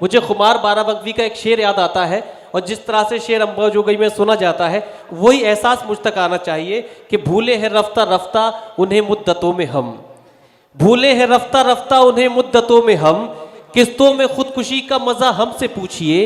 मुझे खुमार बाराबंकी का एक शेर याद आता है, और जिस तरह से शेर अम्बा जो गई में सुना जाता है, वही एहसास मुझ तक आना चाहिए कि भूले हैं रफ्ता रफ्ता उन्हें मुद्दतों में हम, भूले हैं रफ्ता रफ्ता उन्हें मुद्दतों में हम, किस्तों में खुदकुशी का मज़ा हमसे पूछिए,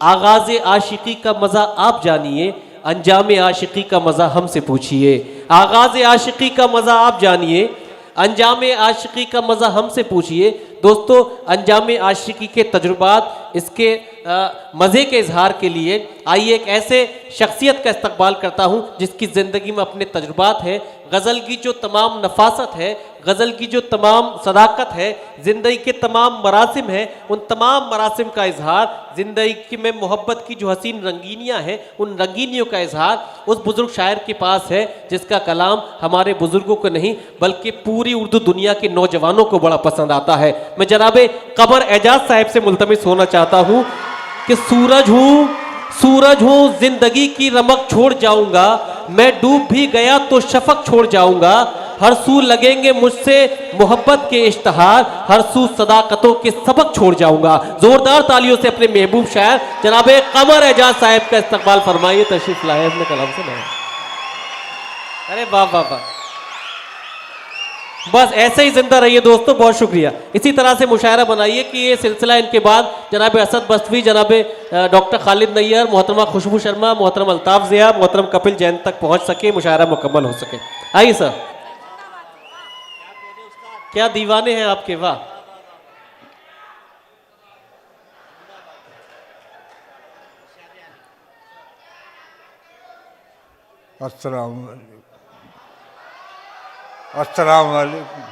आगाज़ आशिकी का मज़ा आप जानिए, अंजाम आशिकी का मज़ा हमसे पूछिए। आगाज़ आशिकी का मज़ा आप जानिए, अंजाम आशिकी का मज़ा हमसे पूछिए। दोस्तों, अंजाम आशिकी के तजुर्बात, इसके मज़े के इजहार के लिए आइए एक ऐसे शख्सियत का इस्तकबाल करता हूँ जिसकी ज़िंदगी में अपने तजुर्बात हैं। गज़ल की जो तमाम नफासत है, गज़ल की जो तमाम सदाकत है, ज़िंदगी के तमाम मरासिम हैं, उन तमाम मरासिम का इजहार, ज़िंदगी में मोहब्बत की जो हसीन रंगीनियाँ हैं, उन रंगीनियों का इजहार उस बुज़ुर्ग शायर के पास है जिसका कलाम हमारे बुज़ुर्गों को नहीं बल्कि पूरी उर्दू दुनिया के नौजवानों को बड़ा पसंद आता है। मैं जनाबे कमर एजाज साहब से मुल्तमिस होना चाहता हूँ कि सूरज हूँ जिंदगी की रमक छोड़ जाऊंगा, मैं डूब भी गया तो शफक छोड़ जाऊंगा, हर सू लगेंगे मुझसे मोहब्बत के इश्तहार, हर सू सदाकतों के सबक छोड़ जाऊंगा। जोरदार तालियों से अपने महबूब शायर जनाबे कमर एजाज साहब का इस्तकबाल फरमाइए, तशरीफ लाए अपने कलाम से लाए। अरे वाह वाह वाह, बस ऐसे ही जिंदा रहिए दोस्तों, बहुत शुक्रिया। इसी तरह से मुशायरा बनाइए कि ये सिलसिला इनके बाद जनाब असद बस्तवी, जनाब डॉक्टर खालिद नैयर, मोहतरमा खुशबू शर्मा, मोहतरम अल्ताफ ज़िया, मोहतरम कपिल जैन तक पहुंच सके, मुशायरा मुकम्मल हो सके। आइए सर। क्या दीवाने हैं आपके, वाह। अस्सलाम वालेकुम। अस्सलाम वालेकुम।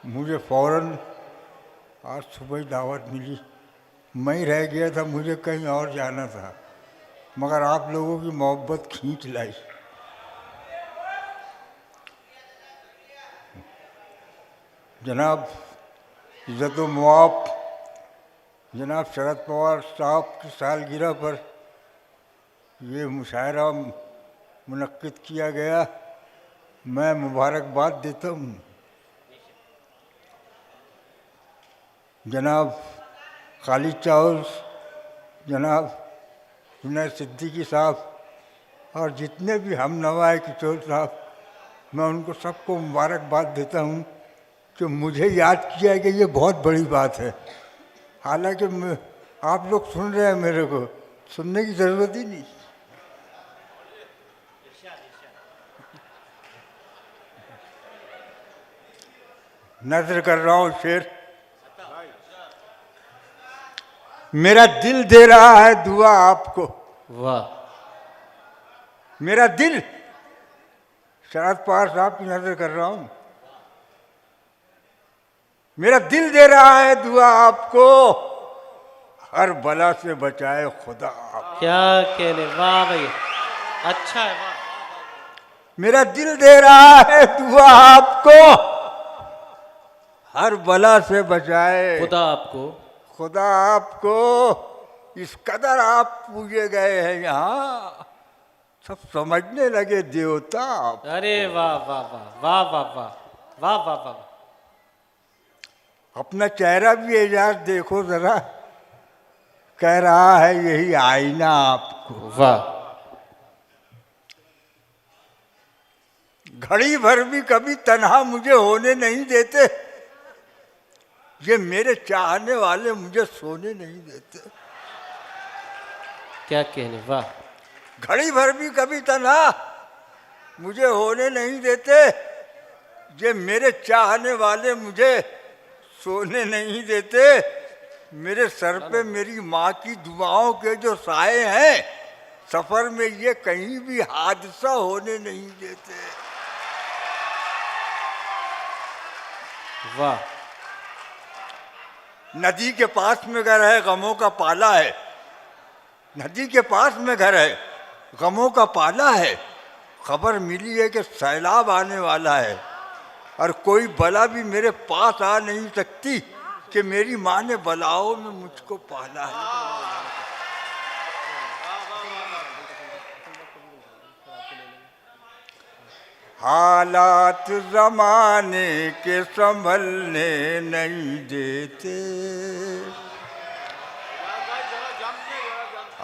मुझे फ़ौरन आज सुबह ही दावत मिली, मैं ही रह गया था, मुझे कहीं और जाना था, मगर आप लोगों की मोहब्बत खींच लाई। जनाब इज़्ज़त-ओ-मुआफ़ जनाब शरद पवार साहब की सालगिरह पर ये मुशायरा मुनक्किद किया गया, मैं मुबारकबाद देता हूँ। जनाब खालिद चाउस, जनाब जुनैद सिद्दीकी साहब और जितने भी हम नवा किशोर साहब, मैं उनको सबको मुबारकबाद देता हूँ कि मुझे याद किया कि ये बहुत बड़ी बात है। हालांकि आप लोग सुन रहे हैं, मेरे को सुनने की ज़रूरत ही नहीं। नज़र कर रहा हूँ शेर। मेरा दिल दे रहा है दुआ आपको, वाह। मेरा दिल, शरद पवार साहब की नजर कर रहा हूँ, मेरा दिल दे रहा है दुआ आपको, हर बला से बचाए खुदा आप। क्या कहने, वाह भाई, अच्छा है, वाह। मेरा दिल दे रहा है दुआ आपको, हर बला से बचाए खुदा आपको, खुदा आपको। इस कदर आप पूजे गए हैं यहाँ, सब समझने लगे देवता आप। अरे वाह वाह वाह वाह वाह वाह वाह वाह वाह। अपना चेहरा भी एजाज देखो जरा, कह रहा है यही आईना आपको। वाह। घड़ी भर भी कभी तन्हा मुझे होने नहीं देते, ये मेरे चाहने वाले मुझे सोने नहीं देते। क्या कहने, वाह। घड़ी भर भी कभी तन्हा मुझे होने नहीं देते, ये मेरे चाहने वाले मुझे सोने नहीं देते। मेरे सर पे मेरी माँ की दुआओं के जो साए हैं, सफर में ये कहीं भी हादसा होने नहीं देते। वाह। नदी के पास में घर है, गमों का पाला है। नदी के पास में घर है, गमों का पाला है। खबर मिली है कि सैलाब आने वाला है, और कोई बला भी मेरे पास आ नहीं सकती कि मेरी माँ ने बलाओं में मुझको पाला है। हालात जमाने के संभलने नहीं देते,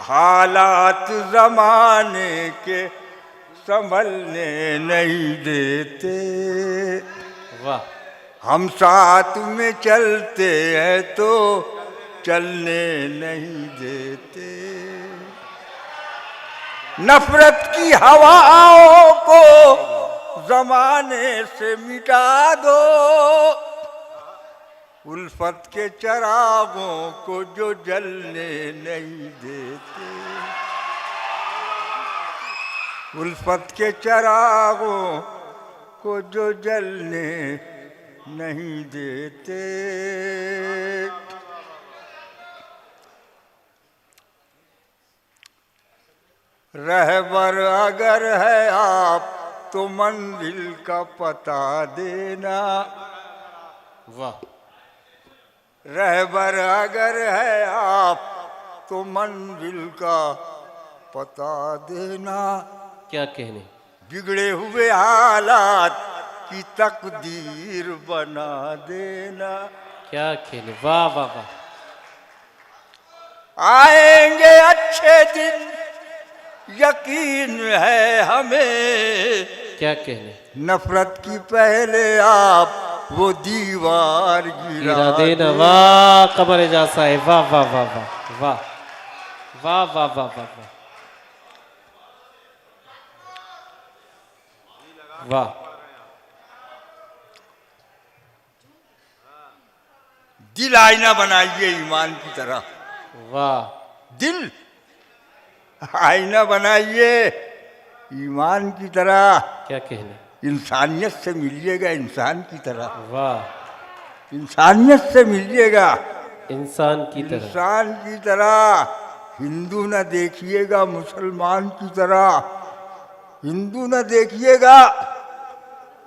हालात जमाने के संभलने नहीं देते। वाह। हम साथ में चलते हैं तो चलने नहीं देते। नफरत की हवाओं को जमाने से मिटा दो, उल्फत के चरागों को जो जलने नहीं देते, उल्फत के चरागों को जो जलने नहीं देते। रहबर अगर है आप तो मंजिल का पता देना, वाह। रहबर अगर है आप तो मंजिल का पता देना। क्या कहने। बिगड़े हुए हालात की तकदीर बना देना। क्या कहने। वाह वाह वाह। आएंगे अच्छे दिन यकीन है हमें, क्या कहने। नफरत की पहले आप वो दीवार गिरा देना। वाह कमर एजाज साहब, वाह वाह वाह वाह वाह वाह वाह वाह वाह वाह वाह। दिल आईना बनाइए ईमान की तरह, वाह। दिल आईना बनाइए ईमान की तरह। क्या कहने। इंसानियत से मिलिएगा इंसान की तरह, वाह। इंसानियत से मिलिएगा इंसान की तरह, इंसान की तरह। हिंदू न देखिएगा मुसलमान की तरह, हिंदू न देखिएगा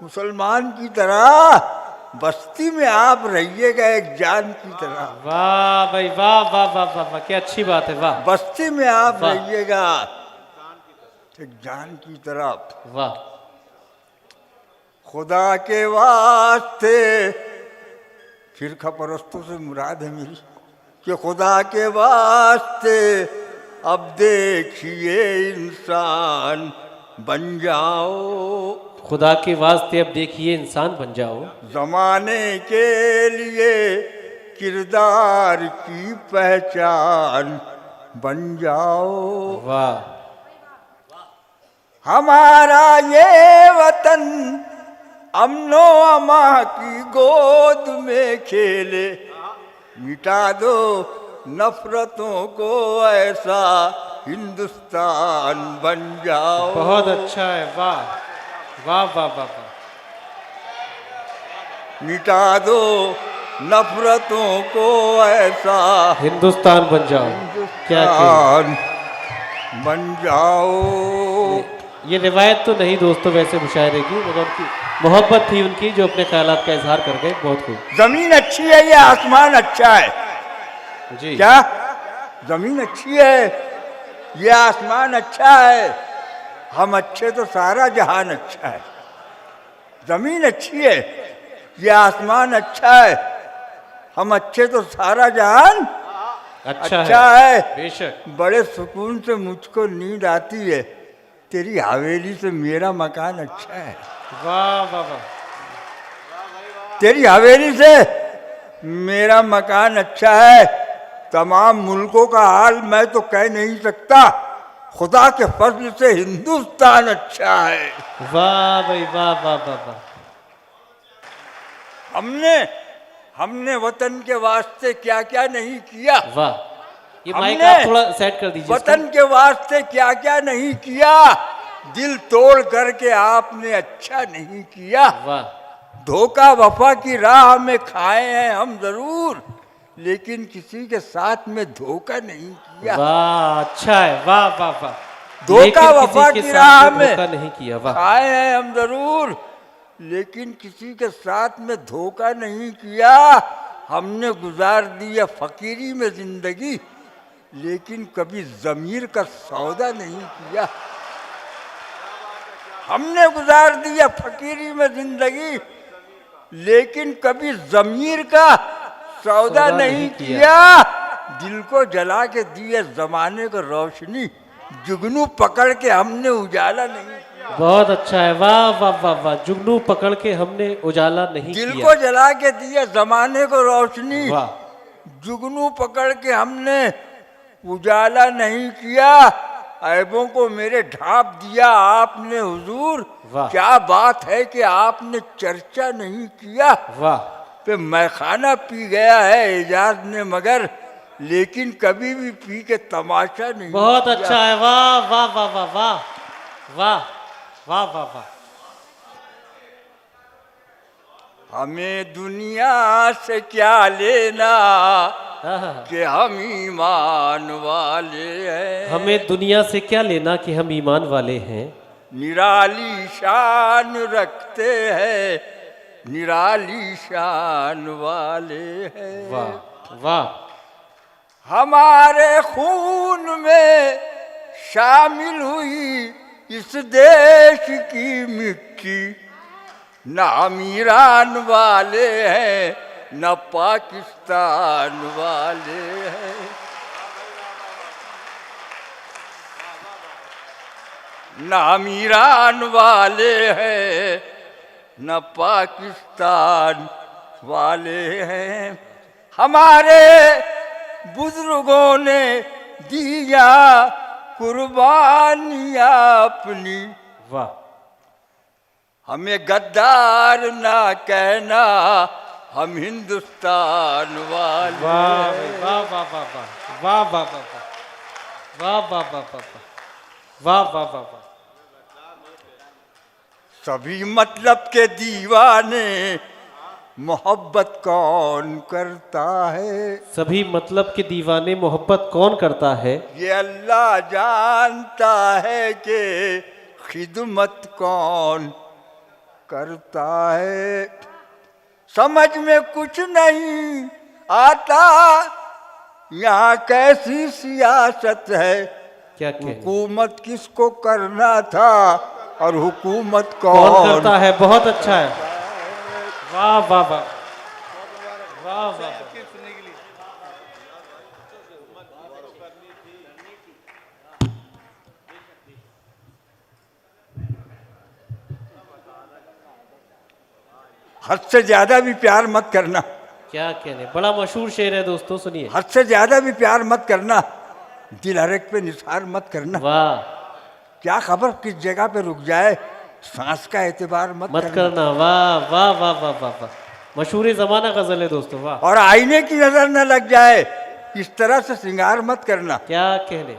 मुसलमान की तरह। बस्ती में आप रहिएगा एक जान की तरह। वाह भाई वाह वाह वाह वाह वाह, क्या अच्छी बात है। वाह। बस्ती में आप वाह। रहिएगा एक जान की तरह। वाह। खुदा के वास्ते, फिरका परस्तों से मुराद है मेरी, कि खुदा के वास्ते अब देखिए इंसान बन जाओ, खुदा के वास्ते अब देखिए इंसान बन जाओ। जमाने के लिए किरदार की पहचान बन जाओ। वाह। हमारा ये वतन अमनो अमा की गोद में खेले, मिटा दो नफरतों को ऐसा हिंदुस्तान बन जाओ। बहुत अच्छा है। वाह वाह वाह वाह वाह। मिटा दो नफरतों को ऐसा हिंदुस्तान बन जाओ। क्या हिंदुस्तान बन जाओ। ये रिवायत तो नहीं दोस्तों वैसे मुशायरे की, मगर उनकी मोहब्बत थी उनकी जो अपने ख्यालात का इजहार कर गए। बहुत खूब। जमीन अच्छी है, ये आसमान अच्छा है। जी। क्या जमीन अच्छी है, ये आसमान अच्छा है, हम अच्छे तो सारा जहान अच्छा है। जमीन अच्छी है, ये आसमान अच्छा है, हम अच्छे तो सारा जहान अच्छा है। बेशक। बड़े सुकून से मुझको नींद आती है, तेरी हवेली से मेरा मकान अच्छा है। वाह वाह वाह। तेरी हवेली से मेरा मकान अच्छा है। तमाम मुल्कों का हाल मैं तो कह नहीं सकता, खुदा के फजल से हिंदुस्तान अच्छा है। वाह भाई वाह वाह वाह वाह। हमने वतन के वास्ते क्या क्या नहीं किया। वाह। ये माइक हमने आप थोड़ा सेट कर दीजिए। वतन के वास्ते क्या क्या नहीं किया। दिल तोड़ करके आपने अच्छा नहीं किया। वाह। धोखा वफा की राह में खाए हैं हम जरूर, लेकिन किसी के साथ में धोखा नहीं किया। वाह अच्छा है। वाह वाह वाह। धोखा लेकिन वफा किसी के की साथ राह में में धोखा नहीं किया। वाह। खाए हैं हम जरूर, लेकिन किसी के साथ में धोखा नहीं किया। हमने गुजार दी है फकीरी में जिंदगी, लेकिन कभी जमीर का सौदा नहीं किया। हमने गुजार दिया फकीरी में जिंदगी, लेकिन कभी जमीर का सौदा नहीं किया। दिल को जला के दिए जमाने को रोशनी, जुगनू पकड़ के हमने उजाला नहीं किया। बहुत अच्छा है, वाह वाह वाह वाह। जुगनू पकड़ के हमने उजाला नहीं दिल किया। को जला के दिए जमाने को रोशनी, वाह जुगनू पकड़ के हमने उजाला नहीं किया। ऐबों को मेरे ढांप दिया आपने हुजूर, वाह। क्या बात है कि आपने चर्चा नहीं किया। वाह पे मैखाना पी गया है एजाज ने मगर, लेकिन कभी भी पी के तमाशा नहीं बहुत किया। अच्छा है, वाह वाह वाह वाह वाह वाह वाह वाह वाह। हमें दुनिया से क्या लेना हाँ, कि हम ईमान वाले हैं। हमें दुनिया से क्या लेना कि हम ईमान वाले हैं। निराली शान रखते हैं, निराली शान वाले हैं। वाह वाह हमारे खून में शामिल हुई इस देश की मिट्टी, न हम ईरान वाले हैं न पाकिस्तान वाले हैं। न हम ईरान वाले हैं न पाकिस्तान वाले हैं। हमारे बुजुर्गों ने दिया कुर्बानियाँ अपनी, वाह हमें गद्दार ना कहना, हम हिंदुस्तान वाले वाह हैं। वाह वाह वाह वाह वाह वाह वाह वाह वाह वाह वाह वाह वाह वाह। सभी मतलब के दीवाने मोहब्बत कौन करता है। सभी मतलब के दीवाने मोहब्बत कौन करता है। ये अल्लाह जानता है कि खिदमत कौन करता है। समझ में कुछ नहीं आता यहाँ कैसी सियासत है। क्या कहें, हुकूमत किसको करना था और हुकूमत कौन कौन करता है। बहुत अच्छा है, वाह वाह वाह वाह वाह। हद से ज्यादा भी प्यार मत करना। क्या कहने, बड़ा मशहूर शेर है दोस्तों, सुनिए। हद से ज्यादा भी प्यार मत करना, दिल हर एक पे निसार मत करना। वाह, क्या खबर किस जगह पे रुक जाए, सांस का एतबार मत मत करना। वाह वाह वाह वाह वाह वाह। मशहूर जमाना गजल है दोस्तों, वाह। और आईने की नजर न लग जाए, इस तरह से श्रृंगार मत करना। क्या कहने,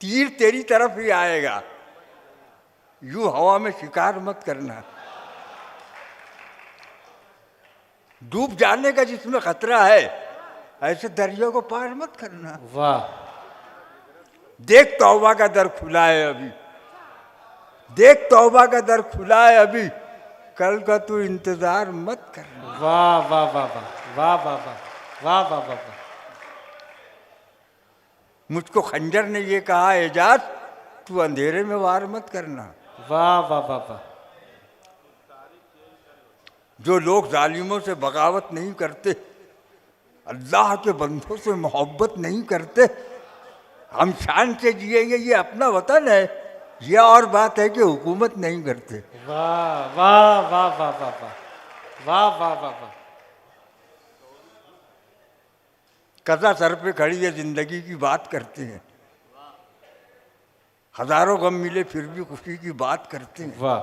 तीर तेरी तरफ ही आएगा, यूं हवा में शिकार मत करना। डूब जाने का जिसमें खतरा है, ऐसे दरिया को पार मत करना। वाह, देख तौबा का दर खुला है अभी, देख तौबा का दर खुला है अभी, कल का तू इंतजार मत करना। वाह वाह वाह वाह वाह वाह वाह वाह वाह वाह। मुझको खंजर ने ये कहा, एजाज तू अंधेरे में वार मत करना। वाह वाह वाह वाह। जो लोग जालिमों से बगावत नहीं करते, अल्लाह के बंदों से मोहब्बत नहीं करते, हम शान से जिएंगे, ये अपना वतन है। ये और बात है कि हुकूमत नहीं करते। वाह वाह वाह वाह वाह वाह वाह वाह वाह वाह। कज़ा सर पे खड़ी है जिंदगी की बात करते हैं, हजारों गम मिले फिर भी खुशी की बात करते हैं। वाह,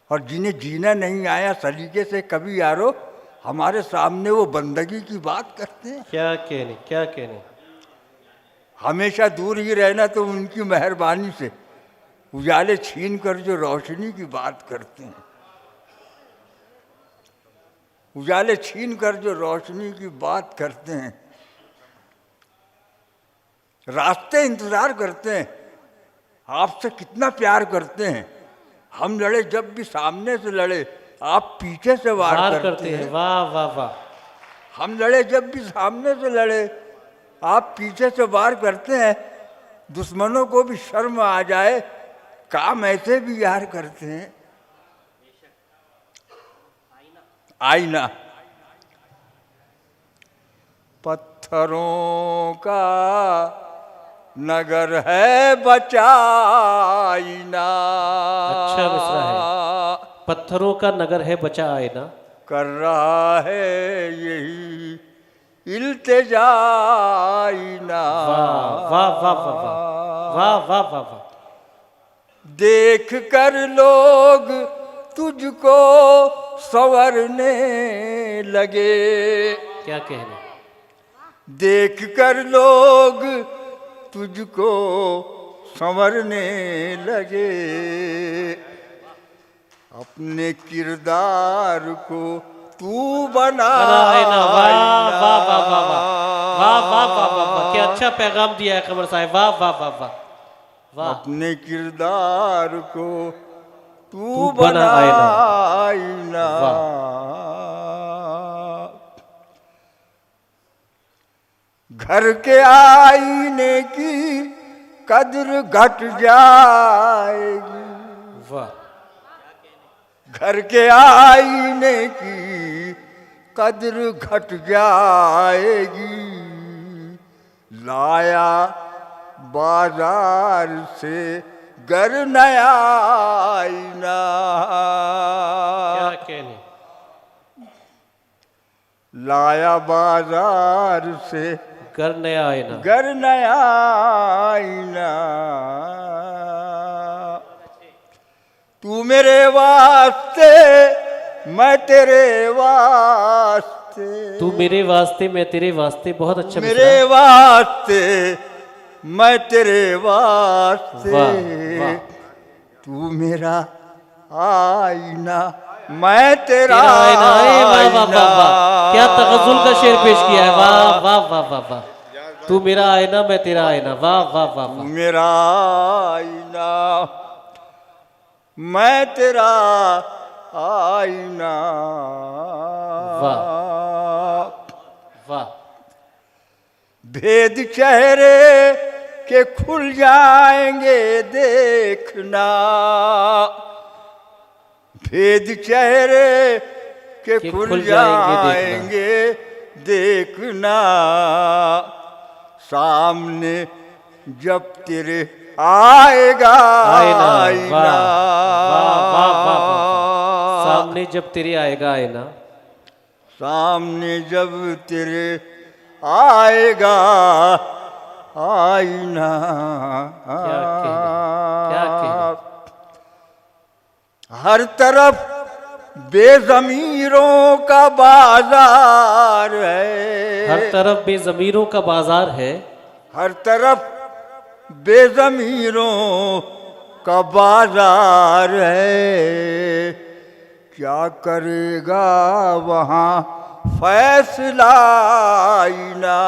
और जिन्हें जीना नहीं आया सलीके से कभी यारो, हमारे सामने वो बंदगी की बात करते हैं। क्या कहने, क्या कहने। हमेशा दूर ही रहना तो उनकी मेहरबानी से, उजाले छीन कर जो रोशनी की बात करते हैं। उजाले छीन कर जो रोशनी की बात करते हैं। रास्ते इंतजार करते हैं, आपसे कितना प्यार करते हैं। हम लड़े जब भी सामने से लड़े, आप पीछे से वार करते हैं। वाह वाह वाह। हम लड़े जब भी सामने से लड़े, आप पीछे से वार करते हैं। दुश्मनों को भी शर्म आ जाए, काम ऐसे भी यार करते हैं। आईना पत्थरों का नगर है बचाईना। अच्छा मिसरा है। पत्थरों का नगर है बचा आईना। कर रहा है यही इल्तिजाईना। वाह वाह वाह वाह वाह वाह वाह वाह वाह। देख कर लोग तुझको संवरने लगे। क्या कहने। देख कर लोग तुझको संवरने लगे। अपने किरदार को तू बना आईना। वाह वाह वाह वाह वाह वाह वाह वाह वाह वाह। क्या अच्छा पैगाम दिया है कमर साहब। वाह वाह वाह वाह वाह। अपने किरदार को तू तू बना बना आईना। आईना। घर के आईने की कद्र घट जाएगी। वाह। घर के आईने की कद्र घट जाएगी। लाया बाजार से घर नया आईना। क्या कहने। लाया बाजार से घर नया आईना। घर नया आईना। तू मेरे वास्ते मैं तेरे वास्ते। तू मेरे वास्ते मैं तेरे वास्ते। बहुत अच्छा मेरे वास्ते मैं तेरे वास्ते। वाह, वाह। तू मेरा आईना मैं तेरा आईना। अरे वाह वाह वाह वाह। क्या तगज़ुल का शेर पेश किया है। वाह वाह वाह वाह वाह। तू मेरा आईना मैं तेरा आईना। वाह वाह वाह तू वाह। मेरा आईना मैं तेरा आईना। वाह। भेद चेहरे के खुल जाएंगे देखना। भेद चेहरे के खुल जाएंगे देखना। सामने जब तेरे आएगा आईना। आईना। वाह वाह वाह वाह वाह। सामने जब तेरे आएगा आईना। सामने जब तेरे आएगा आईना। क्या कहने। क्या कहने। हर तरफ बेज़मीरों का बाजार है। हर तरफ बेज़मीरों का बाजार है। हर तरफ बेज़मीरों का बाजार है। क्या करेगा वहाँ फैसला आईना।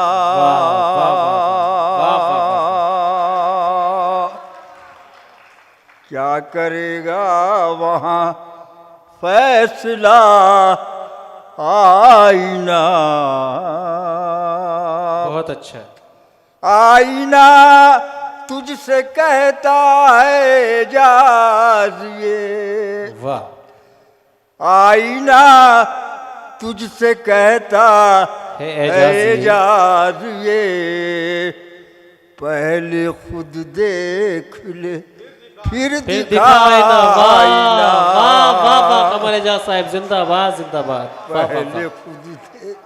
क्या करेगा वहाँ फैसला आईना। बहुत अच्छा। आईना तुझसे कहता है जाजिए। वाह। आईना तुझसे कहता है जाजिए। पहले खुद देख ले फिर दिखाना। वाह वाह वाह वाह। कमर एजाज साहब जिंदाबाद जिंदाबाद। पहले खुद देख